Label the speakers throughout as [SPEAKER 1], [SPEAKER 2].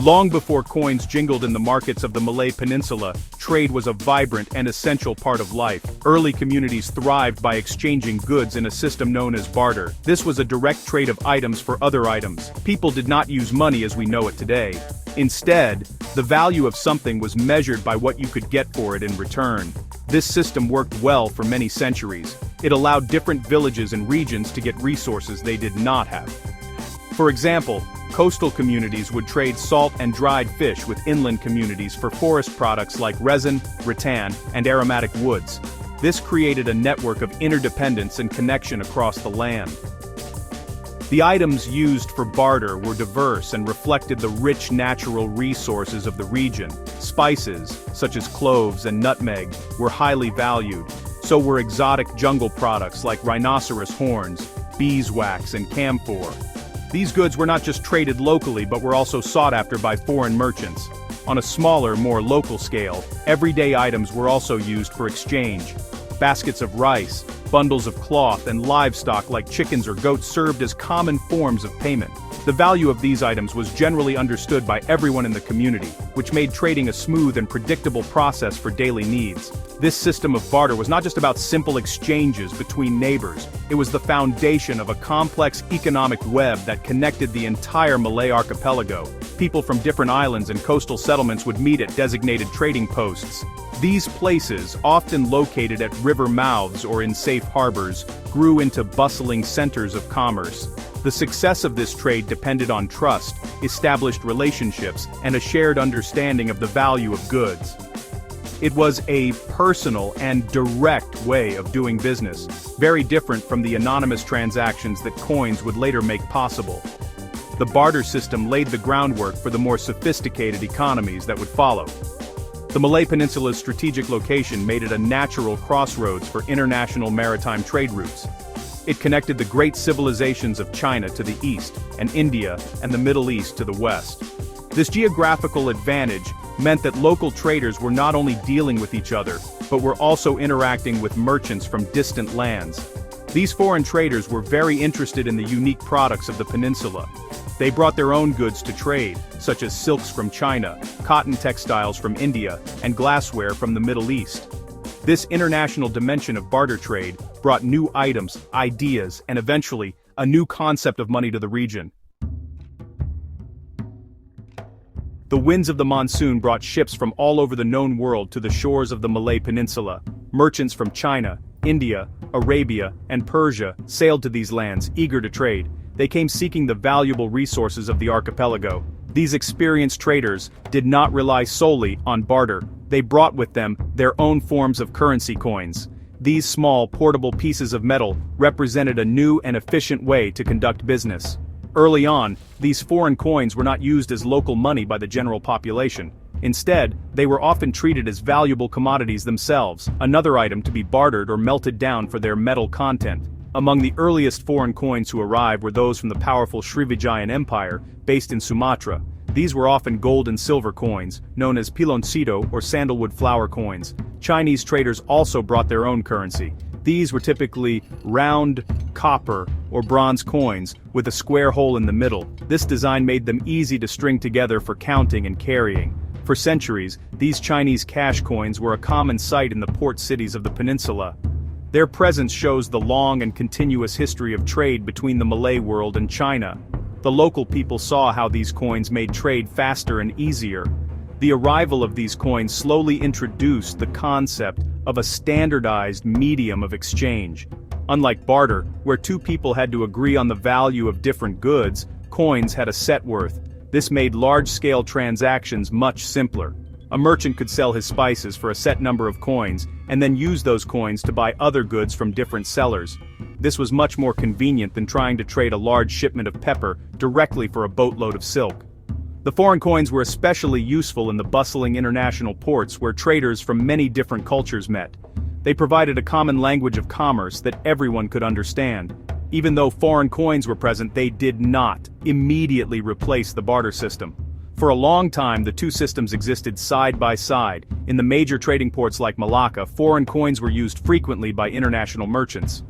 [SPEAKER 1] Long before coins jingled in the markets of the Malay Peninsula, trade was a vibrant and essential part of life. Early communities thrived by exchanging goods in a system known as barter. This was a direct trade of items for other items. People did not use money as we know it today. Instead, the value of something was measured by what you could get for it in return. This system worked well for many centuries. It allowed different villages and regions to get resources they did not have. For example, coastal communities would trade salt and dried fish with inland communities for forest products like resin, rattan, and aromatic woods. This created a network of interdependence and connection across the land. The items used for barter were diverse and reflected the rich natural resources of the region. Spices, such as cloves and nutmeg, were highly valued. So were exotic jungle products like rhinoceros horns, beeswax, and camphor. These goods were not just traded locally but were also sought after by foreign merchants. On a smaller, more local scale, everyday items were also used for exchange. Baskets of rice, bundles of cloth, and livestock like chickens or goats served as common forms of payment. The value of these items was generally understood by everyone in the community, which made trading a smooth and predictable process for daily needs. This system of barter was not just about simple exchanges between neighbors, it was the foundation of a complex economic web that connected the entire Malay archipelago. People from different islands and coastal settlements would meet at designated trading posts. These places, often located at river mouths or in safe harbors, grew into bustling centers of commerce. The success of this trade depended on trust, established relationships, and a shared understanding of the value of goods. It was a personal and direct way of doing business, very different from the anonymous transactions that coins would later make possible. The barter system laid the groundwork for the more sophisticated economies that would follow. The Malay Peninsula's strategic location made it a natural crossroads for international maritime trade routes. It connected the great civilizations of China to the east, and India and the Middle East to the west. This geographical advantage meant that local traders were not only dealing with each other, but were also interacting with merchants from distant lands. These foreign traders were very interested in the unique products of the peninsula. They brought their own goods to trade, such as silks from China, cotton textiles from India, and glassware from the Middle East. This international dimension of barter trade brought new items, ideas, and eventually, a new concept of money to the region. The winds of the monsoon brought ships from all over the known world to the shores of the Malay Peninsula. Merchants from China, India, Arabia, and Persia sailed to these lands, eager to trade. They came seeking the valuable resources of the archipelago. These experienced traders did not rely solely on barter. They brought with them their own forms of currency coins. These small, portable pieces of metal represented a new and efficient way to conduct business. Early on, these foreign coins were not used as local money by the general population. Instead, they were often treated as valuable commodities themselves, another item to be bartered or melted down for their metal content. Among the earliest foreign coins to arrive were those from the powerful Srivijayan Empire, based in Sumatra. These were often gold and silver coins, known as piloncito or sandalwood flower coins. Chinese traders also brought their own currency. These were typically round, copper, or bronze coins, with a square hole in the middle. This design made them easy to string together for counting and carrying. For centuries, these Chinese cash coins were a common sight in the port cities of the peninsula. Their presence shows the long and continuous history of trade between the Malay world and China. The local people saw how these coins made trade faster and easier. The arrival of these coins slowly introduced the concept of a standardized medium of exchange. Unlike barter, where two people had to agree on the value of different goods, coins had a set worth. This made large-scale transactions much simpler. A merchant could sell his spices for a set number of coins, and then use those coins to buy other goods from different sellers. This was much more convenient than trying to trade a large shipment of pepper directly for a boatload of silk. The foreign coins were especially useful in the bustling international ports where traders from many different cultures met. They provided a common language of commerce that everyone could understand. Even though foreign coins were present, they did not immediately replace the barter system. For a long time, the two systems existed side by side. In the major trading ports like Malacca, foreign coins were used frequently by international merchants.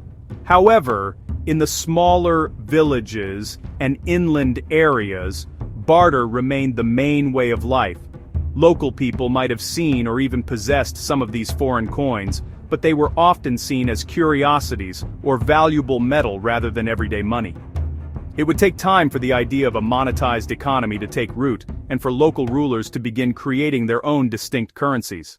[SPEAKER 1] However, in the smaller villages and inland areas, barter remained the main way of life. Local people might have seen or even possessed some of these foreign coins, but they were often seen as curiosities or valuable metal rather than everyday money. It would take time for the idea of a monetized economy to take root, and for local rulers to begin creating their own distinct currencies.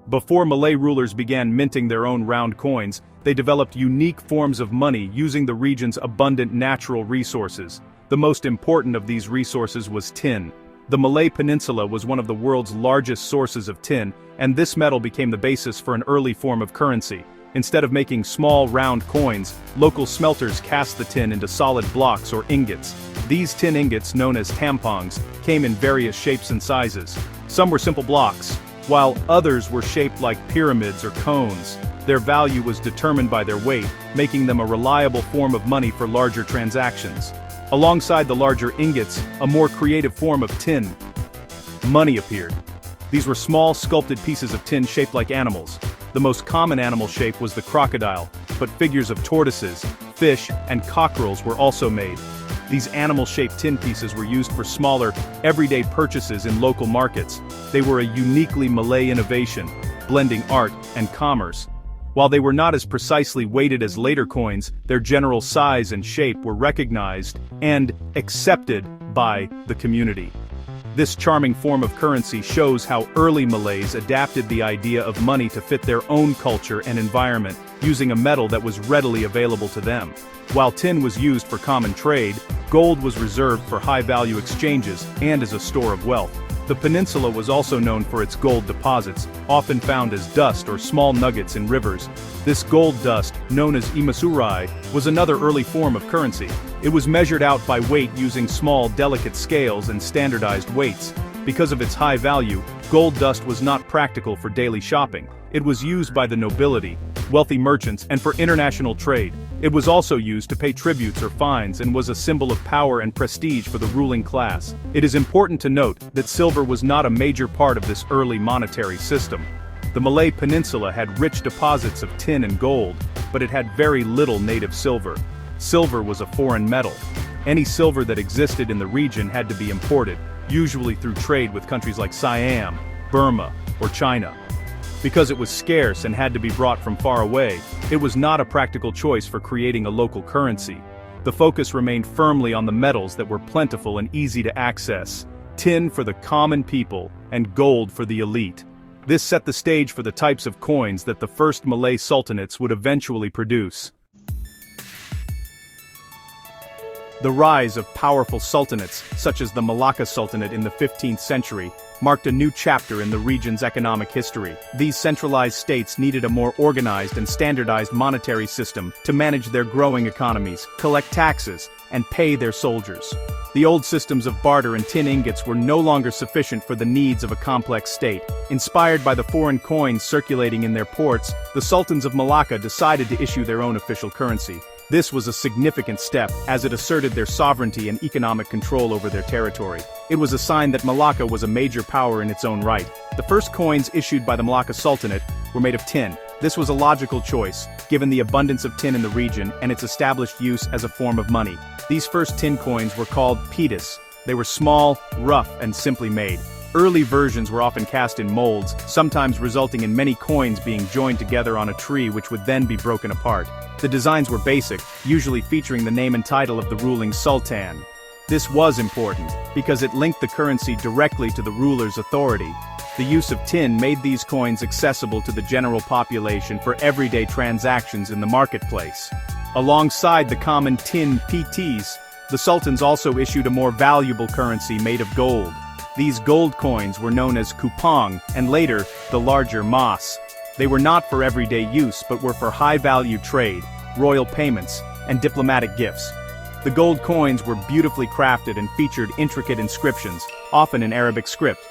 [SPEAKER 1] Before Malay rulers began minting their own round coins, they developed unique forms of money using the region's abundant natural resources. The most important of these resources was tin. The Malay Peninsula was one of the world's largest sources of tin, and this metal became the basis for an early form of currency. Instead of making small, round coins, local smelters cast the tin into solid blocks or ingots. These tin ingots, known as tampongs, came in various shapes and sizes. Some were simple blocks, while others were shaped like pyramids or cones. Their value was determined by their weight, making them a reliable form of money for larger transactions. Alongside the larger ingots, a more creative form of tin money appeared. These were small, sculpted pieces of tin shaped like animals. The most common animal shape was the crocodile, but figures of tortoises, fish, and cockerels were also made. These animal-shaped tin pieces were used for smaller, everyday purchases in local markets. They were a uniquely Malay innovation, blending art and commerce. While they were not as precisely weighted as later coins, their general size and shape were recognized and accepted by the community. This charming form of currency shows how early Malays adapted the idea of money to fit their own culture and environment, using a metal that was readily available to them. While tin was used for common trade, gold was reserved for high-value exchanges and as a store of wealth. The peninsula was also known for its gold deposits, often found as dust or small nuggets in rivers. This gold dust, known as imasurai, was another early form of currency. It was measured out by weight using small, delicate scales and standardized weights. Because of its high value, gold dust was not practical for daily shopping. It was used by the nobility, wealthy merchants, and for international trade. It was also used to pay tributes or fines and was a symbol of power and prestige for the ruling class. It is important to note that silver was not a major part of this early monetary system. The Malay Peninsula had rich deposits of tin and gold, but it had very little native silver. Silver was a foreign metal. Any silver that existed in the region had to be imported, usually through trade with countries like Siam, Burma, or China. Because it was scarce and had to be brought from far away, it was not a practical choice for creating a local currency. The focus remained firmly on the metals that were plentiful and easy to access: tin for the common people and gold for the elite. This set the stage for the types of coins that the first Malay sultanates would eventually produce. The rise of powerful sultanates, such as the Malacca Sultanate in the 15th century, marked a new chapter in the region's economic history. These centralized states needed a more organized and standardized monetary system to manage their growing economies, collect taxes, and pay their soldiers. The old systems of barter and tin ingots were no longer sufficient for the needs of a complex state. Inspired by the foreign coins circulating in their ports, the sultans of Malacca decided to issue their own official currency. This was a significant step, as it asserted their sovereignty and economic control over their territory. It was a sign that Malacca was a major power in its own right. The first coins issued by the Malacca Sultanate were made of tin. This was a logical choice, given the abundance of tin in the region and its established use as a form of money. These first tin coins were called pitas. They were small, rough, and simply made. Early versions were often cast in molds, sometimes resulting in many coins being joined together on a tree which would then be broken apart. The designs were basic, usually featuring the name and title of the ruling sultan. This was important, because it linked the currency directly to the ruler's authority. The use of tin made these coins accessible to the general population for everyday transactions in the marketplace. Alongside the common tin PTs, the sultans also issued a more valuable currency made of gold. These gold coins were known as kupang, and later, the larger mas. They were not for everyday use but were for high-value trade, royal payments, and diplomatic gifts. The gold coins were beautifully crafted and featured intricate inscriptions, often in Arabic script.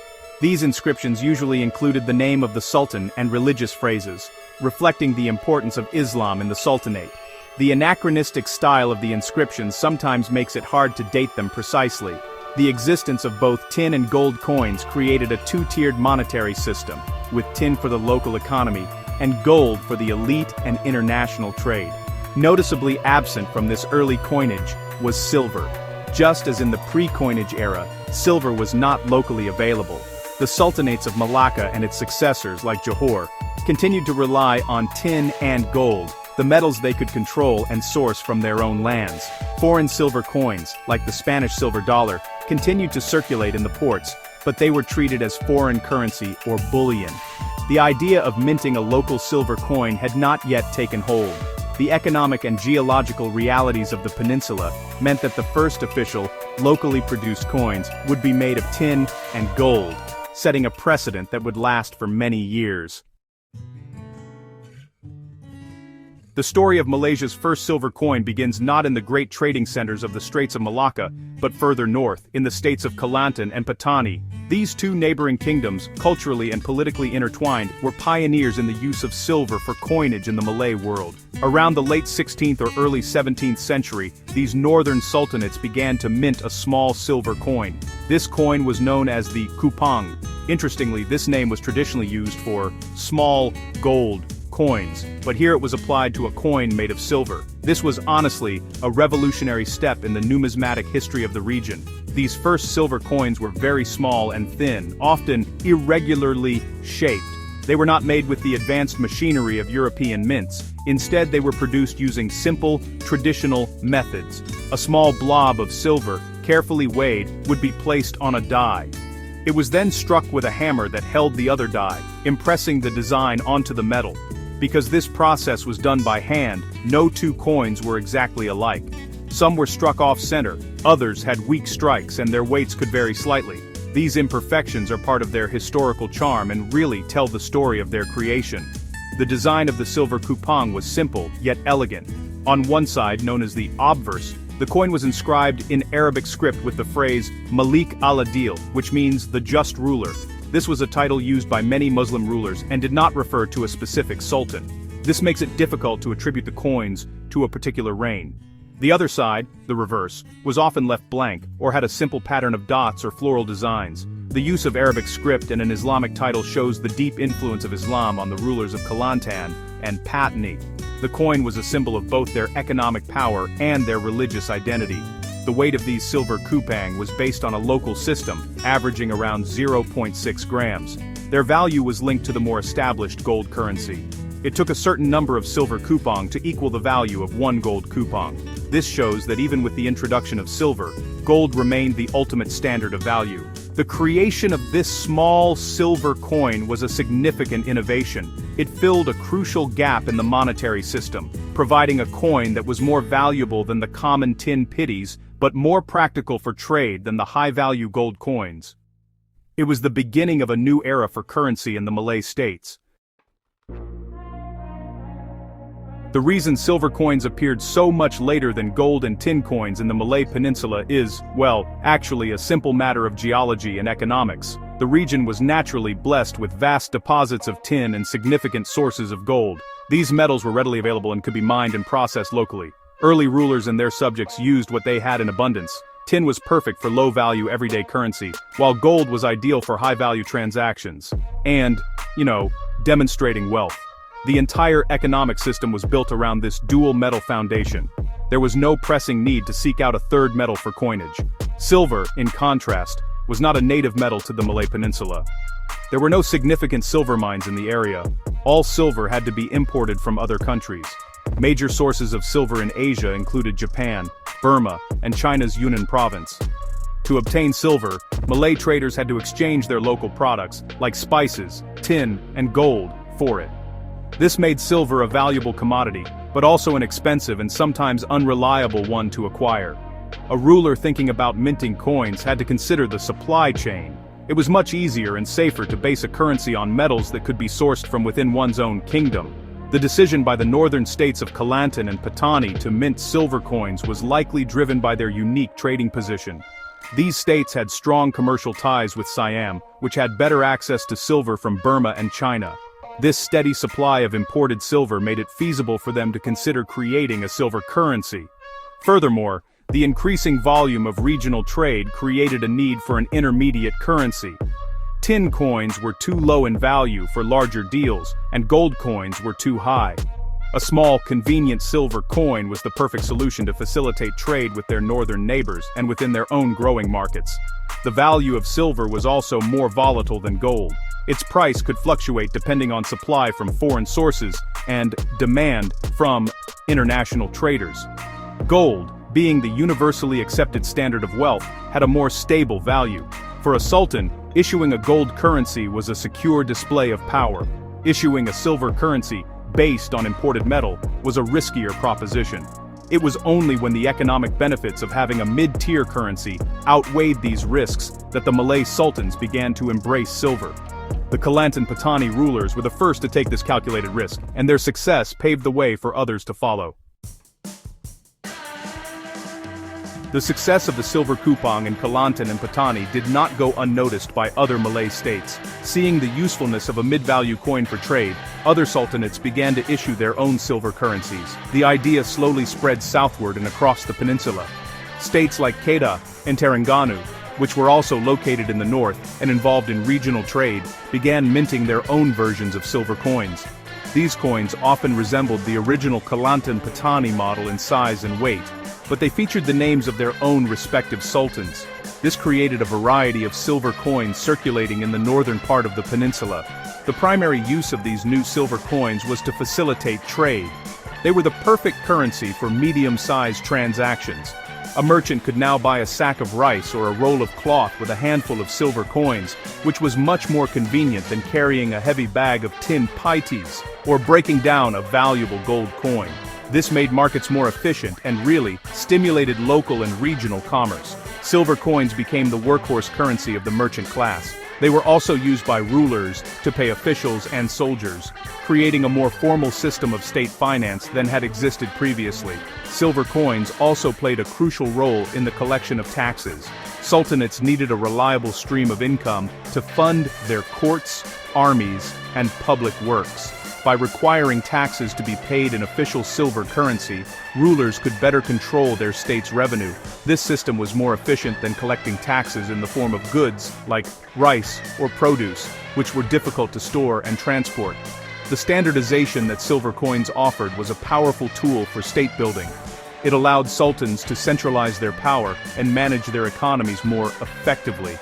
[SPEAKER 1] These inscriptions usually included the name of the sultan and religious phrases, reflecting the importance of Islam in the sultanate. The anachronistic style of the inscriptions sometimes makes it hard to date them precisely. The existence of both tin and gold coins created a two-tiered monetary system, with tin for the local economy and gold for the elite and international trade. Noticeably absent from this early coinage was silver. Just as in the pre-coinage era, silver was not locally available. The sultanates of Malacca and its successors, like Johor, continued to rely on tin and gold, the metals they could control and source from their own lands. Foreign silver coins, like the Spanish silver dollar, continued to circulate in the ports, but they were treated as foreign currency or bullion. The idea of minting a local silver coin had not yet taken hold. The economic and geological realities of the peninsula meant that the first official, locally produced coins would be made of tin and gold, setting a precedent that would last for many years. The story of Malaysia's first silver coin begins not in the great trading centers of the Straits of Malacca, but further north, in the states of Kelantan and Patani. These two neighboring kingdoms, culturally and politically intertwined, were pioneers in the use of silver for coinage in the Malay world. Around the late 16th or early 17th century, these northern sultanates began to mint a small silver coin. This coin was known as the kupang. Interestingly, this name was traditionally used for small gold coins, but here it was applied to a coin made of silver. This was honestly a revolutionary step in the numismatic history of the region. These first silver coins were very small and thin, often irregularly shaped. They were not made with the advanced machinery of European mints. Instead, they were produced using simple, traditional methods. A small blob of silver, carefully weighed, would be placed on a die. It was then struck with a hammer that held the other die, impressing the design onto the metal. Because this process was done by hand, no two coins were exactly alike. Some were struck off-center, others had weak strikes and their weights could vary slightly. These imperfections are part of their historical charm and really tell the story of their creation. The design of the silver kupang was simple, yet elegant. On one side, known as the obverse, the coin was inscribed in Arabic script with the phrase Malik al-Adil, which means the just ruler. This was a title used by many Muslim rulers and did not refer to a specific sultan. This makes it difficult to attribute the coins to a particular reign. The other side, the reverse, was often left blank or had a simple pattern of dots or floral designs. The use of Arabic script and an Islamic title shows the deep influence of Islam on the rulers of Kelantan and Patani. The coin was a symbol of both their economic power and their religious identity. The weight of these silver kupang was based on a local system, averaging around 0.6 grams. Their value was linked to the more established gold currency. It took a certain number of silver kupang to equal the value of one gold kupang. This shows that even with the introduction of silver, gold remained the ultimate standard of value. The creation of this small silver coin was a significant innovation. It filled a crucial gap in the monetary system, providing a coin that was more valuable than the common tin pitties, but more practical for trade than the high-value gold coins. It was the beginning of a new era for currency in the Malay states. The reason silver coins appeared so much later than gold and tin coins in the Malay Peninsula is, well, actually a simple matter of geology and economics. The region was naturally blessed with vast deposits of tin and significant sources of gold. These metals were readily available and could be mined and processed locally. Early rulers and their subjects used what they had in abundance. Tin was perfect for low-value everyday currency, while gold was ideal for high-value transactions. And, demonstrating wealth. The entire economic system was built around this dual metal foundation. There was no pressing need to seek out a third metal for coinage. Silver, in contrast, was not a native metal to the Malay Peninsula. There were no significant silver mines in the area. All silver had to be imported from other countries. Major sources of silver in Asia included Japan, Burma, and China's Yunnan province. To obtain silver, Malay traders had to exchange their local products, like spices, tin, and gold, for it. This made silver a valuable commodity, but also an expensive and sometimes unreliable one to acquire. A ruler thinking about minting coins had to consider the supply chain. It was much easier and safer to base a currency on metals that could be sourced from within one's own kingdom. The decision by the northern states of Kelantan and Patani to mint silver coins was likely driven by their unique trading position. These states had strong commercial ties with Siam, which had better access to silver from Burma and China. This steady supply of imported silver made it feasible for them to consider creating a silver currency. Furthermore, the increasing volume of regional trade created a need for an intermediate currency. Tin coins were too low in value for larger deals, and gold coins were too high. A small, convenient silver coin was the perfect solution to facilitate trade with their northern neighbors and within their own growing markets. The value of silver was also more volatile than gold. Its price could fluctuate depending on supply from foreign sources and demand from international traders. Gold, being the universally accepted standard of wealth, had a more stable value. For a sultan, issuing a gold currency was a secure display of power. Issuing a silver currency, based on imported metal, was a riskier proposition. It was only when the economic benefits of having a mid-tier currency outweighed these risks that the Malay sultans began to embrace silver. The Kelantan-Patani rulers were the first to take this calculated risk, and their success paved the way for others to follow. The success of the silver kupang in Kelantan and Patani did not go unnoticed by other Malay states. Seeing the usefulness of a mid-value coin for trade, other sultanates began to issue their own silver currencies. The idea slowly spread southward and across the peninsula. States like Kedah and Terengganu, which were also located in the north and involved in regional trade, began minting their own versions of silver coins. These coins often resembled the original Kelantan-Patani model in size and weight, but they featured the names of their own respective sultans. This created a variety of silver coins circulating in the northern part of the peninsula. The primary use of these new silver coins was to facilitate trade. They were the perfect currency for medium-sized transactions. A merchant could now buy a sack of rice or a roll of cloth with a handful of silver coins, which was much more convenient than carrying a heavy bag of tin pities or breaking down a valuable gold coin. This made markets more efficient and really stimulated local and regional commerce. Silver coins became the workhorse currency of the merchant class. They were also used by rulers to pay officials and soldiers, creating a more formal system of state finance than had existed previously. Silver coins also played a crucial role in the collection of taxes. Sultanates needed a reliable stream of income to fund their courts, armies, and public works. By requiring taxes to be paid in official silver currency, rulers could better control their state's revenue. This system was more efficient than collecting taxes in the form of goods, like rice or produce, which were difficult to store and transport. The standardization that silver coins offered was a powerful tool for state building. It allowed sultans to centralize their power and manage their economies more effectively.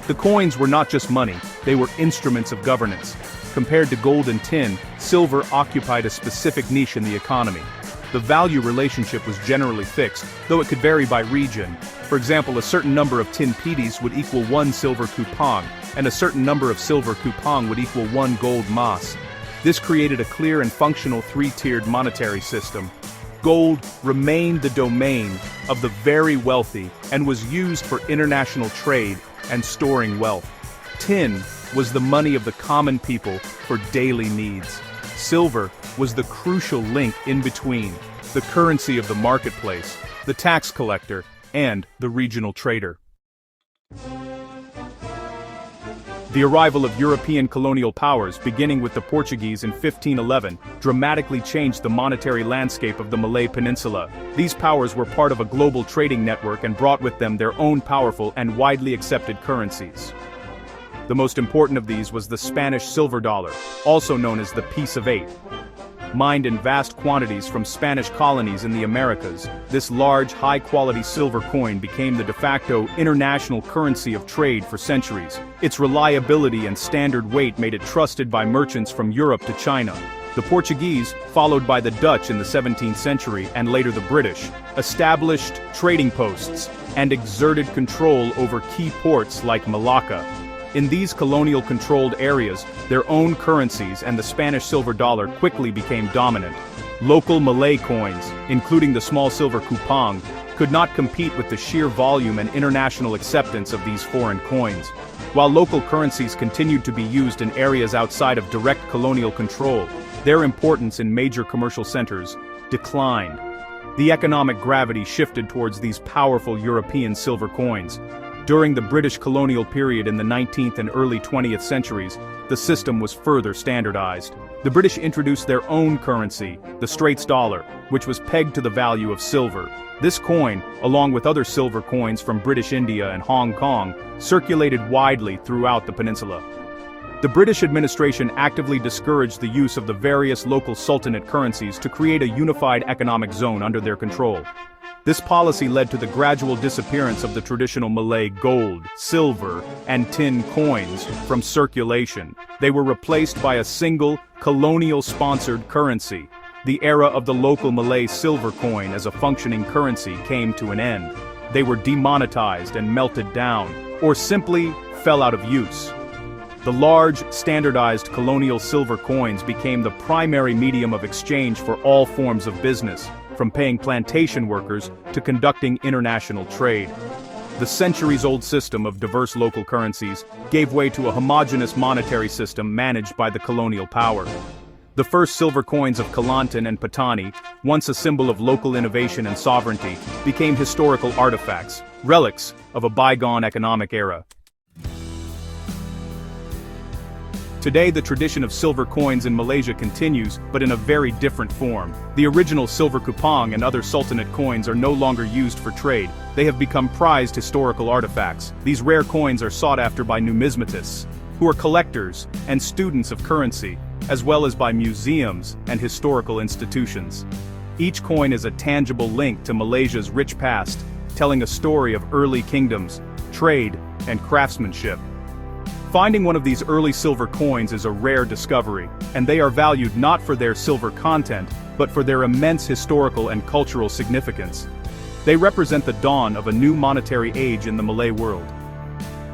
[SPEAKER 1] The coins were not just money, they were instruments of governance. Compared to gold and tin, silver occupied a specific niche in the economy. The value relationship was generally fixed, though it could vary by region. For example, a certain number of tin pities would equal 1 silver kupang, and a certain number of silver kupang would equal 1 gold mas. This created a clear and functional three-tiered monetary system. Gold remained the domain of the very wealthy and was used for international trade and storing wealth. Tin was the money of the common people for daily needs. Silver was the crucial link in between, the currency of the marketplace, the tax collector, and the regional trader. The arrival of European colonial powers, beginning with the Portuguese in 1511, dramatically changed the monetary landscape of the Malay Peninsula. These powers were part of a global trading network and brought with them their own powerful and widely accepted currencies. The most important of these was the Spanish silver dollar, also known as the Piece of Eight. Mined in vast quantities from Spanish colonies in the Americas, this large, high-quality silver coin became the de facto international currency of trade for centuries. Its reliability and standard weight made it trusted by merchants from Europe to China. The Portuguese, followed by the Dutch in the 17th century and later the British, established trading posts and exerted control over key ports like Malacca. In these colonial-controlled areas, their own currencies and the Spanish silver dollar quickly became dominant. Local Malay coins, including the small silver kupang, could not compete with the sheer volume and international acceptance of these foreign coins. While local currencies continued to be used in areas outside of direct colonial control, their importance in major commercial centers declined. The economic gravity shifted towards these powerful European silver coins. During the British colonial period in the 19th and early 20th centuries, the system was further standardized. The British introduced their own currency, the Straits dollar, which was pegged to the value of silver. This coin, along with other silver coins from British India and Hong Kong, circulated widely throughout the peninsula. The British administration actively discouraged the use of the various local sultanate currencies to create a unified economic zone under their control. This policy led to the gradual disappearance of the traditional Malay gold, silver, and tin coins from circulation. They were replaced by a single, colonial-sponsored currency. The era of the local Malay silver coin as a functioning currency came to an end. They were demonetized and melted down, or simply fell out of use. The large, standardized colonial silver coins became the primary medium of exchange for all forms of business, from paying plantation workers to conducting international trade. The centuries-old system of diverse local currencies gave way to a homogeneous monetary system managed by the colonial power. The first silver coins of Kelantan-Patani, once a symbol of local innovation and sovereignty, became historical artifacts, relics of a bygone economic era. Today, the tradition of silver coins in Malaysia continues, but in a very different form. The original silver kupang and other sultanate coins are no longer used for trade. They have become prized historical artifacts. These rare coins are sought after by numismatists, who are collectors and students of currency, as well as by museums and historical institutions. Each coin is a tangible link to Malaysia's rich past, telling a story of early kingdoms, trade, and craftsmanship. Finding one of these early silver coins is a rare discovery, and they are valued not for their silver content, but for their immense historical and cultural significance. They represent the dawn of a new monetary age in the Malay world.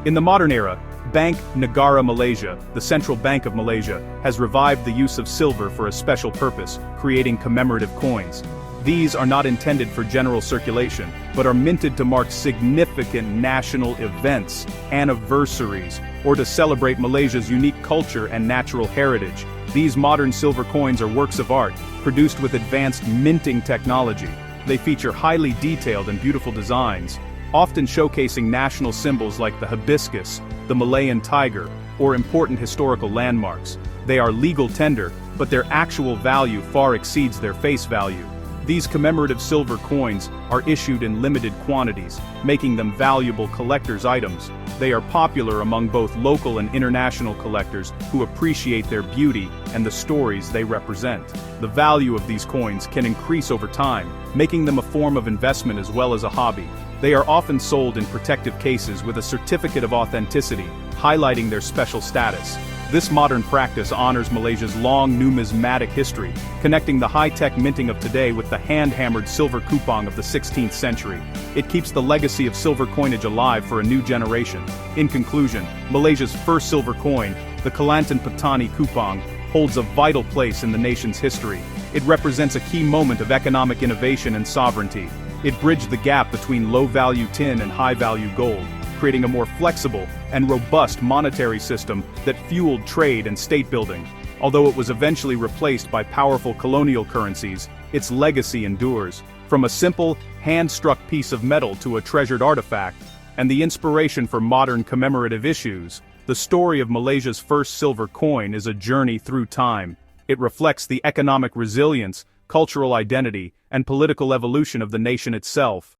[SPEAKER 1] In the modern era, Bank Negara Malaysia, the Central Bank of Malaysia, has revived the use of silver for a special purpose, creating commemorative coins. These are not intended for general circulation, but are minted to mark significant national events, anniversaries, or to celebrate Malaysia's unique culture and natural heritage. These modern silver coins are works of art, produced with advanced minting technology. They feature highly detailed and beautiful designs, often showcasing national symbols like the hibiscus, the Malayan tiger, or important historical landmarks. They are legal tender, but their actual value far exceeds their face value. These commemorative silver coins are issued in limited quantities, making them valuable collector's items. They are popular among both local and international collectors who appreciate their beauty and the stories they represent. The value of these coins can increase over time, making them a form of investment as well as a hobby. They are often sold in protective cases with a certificate of authenticity, highlighting their special status. This modern practice honors Malaysia's long numismatic history, connecting the high-tech minting of today with the hand-hammered silver kupang of the 16th century. It keeps the legacy of silver coinage alive for a new generation. In conclusion, Malaysia's first silver coin, the Kelantan-Patani kupang, holds a vital place in the nation's history. It represents a key moment of economic innovation and sovereignty. It bridged the gap between low-value tin and high-value gold, creating a more flexible and robust monetary system that fueled trade and state building. Although it was eventually replaced by powerful colonial currencies, its legacy endures, from a simple, hand-struck piece of metal to a treasured artifact, and the inspiration for modern commemorative issues. The story of Malaysia's first silver coin is a journey through time. It reflects the economic resilience, cultural identity, and political evolution of the nation itself.